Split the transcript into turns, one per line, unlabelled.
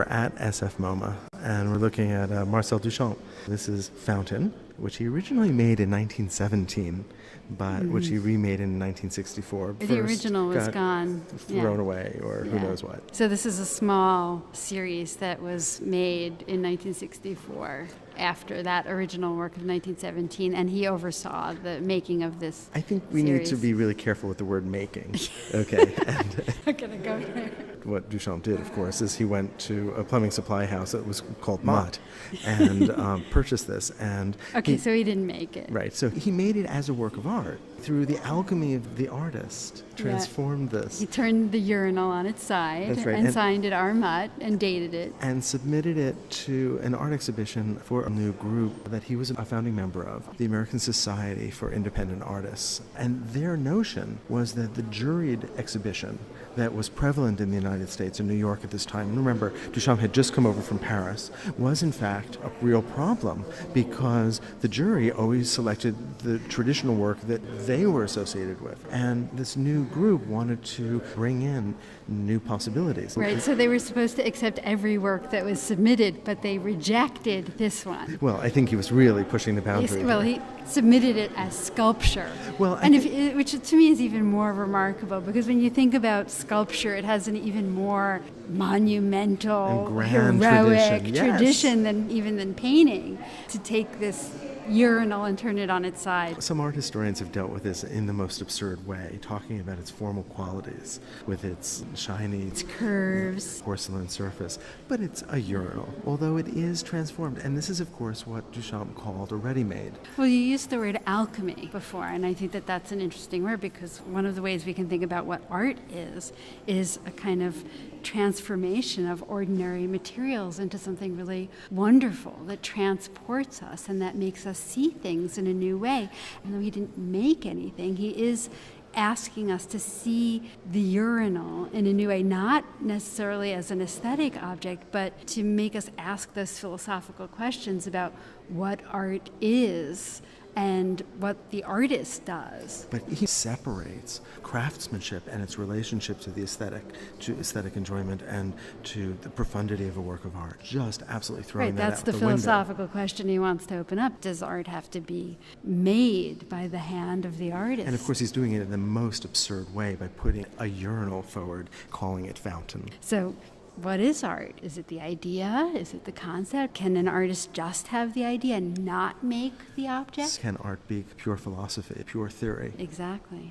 We're at SF MoMA, and we're looking at Marcel Duchamp. This is Fountain, which he originally made in 1917, but which he remade in 1964.
The original was gone.
Thrown away, or who knows what.
So this is a small series that was made in 1964 after that original work of 1917, and he oversaw the making of this
I think we
series.
need to be really careful with the word making. Okay.
I'm going to go there.
What Duchamp did, of course, is he went to a plumbing supply house that was called Mott and purchased this. And
so he didn't make it.
Right, so he made it as a work of art. Through the alchemy of the artist, transformed this.
He turned the urinal on its side and signed it Armat and dated it.
And submitted it to an art exhibition for a new group that he was a founding member of, the American Society for Independent Artists. And their notion was that the juried exhibition that was prevalent in the United States and New York at this time, and remember, Duchamp had just come over from Paris, was in fact a real problem because the jury always selected the traditional work that they were associated with. And this new group wanted to bring in new possibilities.
Right, so they were supposed to accept every work that was submitted, but they rejected this one.
Well, I think he was really pushing the boundary.
He submitted it as sculpture.
Well,
which to me is even more remarkable, because when you think about sculpture, it has an even more monumental,
and grand
heroic
tradition
than painting. To take this urinal and turn it on its side.
Some art historians have dealt with this in the most absurd way, talking about its formal qualities, with its shiny,
its curves,
porcelain surface. But it's a urinal, although it is transformed. And this is, of course, what Duchamp called a ready-made.
Well, you used the word alchemy before, and I think that that's an interesting word, because one of the ways we can think about what art is a kind of transformation of ordinary materials into something really wonderful that transports us and that makes us see things in a new way. And though he didn't make anything, he is asking us to see the urinal in a new way, not necessarily as an aesthetic object, but to make us ask those philosophical questions about what art is and what the artist does.
But he separates craftsmanship and its relationship to the aesthetic enjoyment and to the profundity of a work of art. Just absolutely throwing that out the window.
That's the philosophical question he wants to open up. Does art have to be made by the hand of the artist?
And of course he's doing it in the most absurd way by putting a urinal forward, calling it Fountain.
So what is art? Is it the idea? Is it the concept? Can an artist just have the idea and not make the object?
Can art be pure philosophy, pure theory?
Exactly.